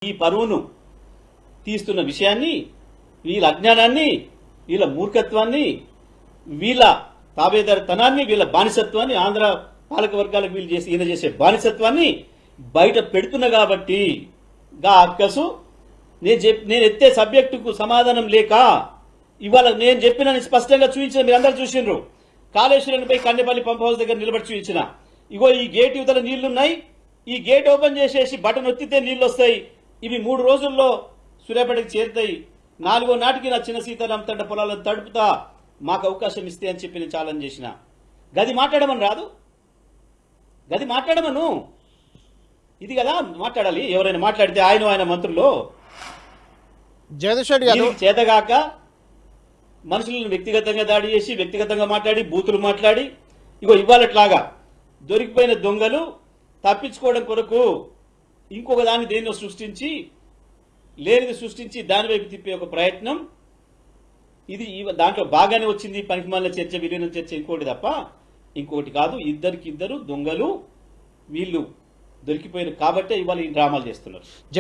ఈ పరువును తీస్తున్న విషయాన్ని, వీళ్ళ అజ్ఞానాన్ని, వీళ్ళ మూర్ఖత్వాన్ని, వీళ్ళ తాబేదారితనాన్ని, వీళ్ళ బానిసత్వాన్ని, ఆంధ్ర పాలక వర్గాలకు వీళ్ళు ఈయన చేసే బానిసత్వాన్ని బయట పెడుతున్నా కాబట్టి గా అక్కసు నేను ఎత్తే సబ్జెక్టుకు సమాధానం లేక ఇవాళ నేను చెప్పిన స్పష్టంగా చూపించిన మీరు అందరూ చూసిండ్రు. కాళేశ్వరంపై కన్నెపల్లి పంప్ హౌస్ దగ్గర నిలబడి చూపించిన, ఇగో ఈ గేట్ యువతల నీళ్లున్నాయి, ఈ గేట్ ఓపెన్ చేసేసి బటన్ ఒత్తితే నీళ్లు వస్తాయి, ఇవి 3 రోజుల్లో సూర్యాపేటకి చేరుతాయి, 4వ నాటికి నా చిన్న సీతారాం తండ పొలాలను తడుపుతా, మాకు అవకాశం ఇస్తే అని చెప్పి నేను ఛాలెంజ్ చేసిన. గది మాట్లాడమని రాదు, గది మాట్లాడమను, ఇది కదా మాట్లాడాలి. ఎవరైనా మాట్లాడితే ఆయన మంత్రులు జగదీష్ రెడ్డి గారు చేతగాక మనుషులను వ్యక్తిగతంగా దాడి చేసి, వ్యక్తిగతంగా మాట్లాడి, బూతులు మాట్లాడి, ఇగో ఇవాళట్లాగా దొరికిపోయిన దొంగలు తప్పించుకోవడం కొరకు ఇంకొక దాన్ని దేన్నో సృష్టించి, లేనిది సృష్టించి దాని వైపు తిప్పే ఒక ప్రయత్నం, ఇది దాంట్లో బాగానే వచ్చింది. పనికిమాలిన చర్చ, విలీనం చర్చ, ఇంకోటి తప్ప ఇంకోటి కాదు. ఇద్దరికిద్దరు దొంగలు, వీళ్ళు దొరికిపోయిన కాబట్టే ఇవాళ ఈ డ్రామాలు చేస్తున్నారు.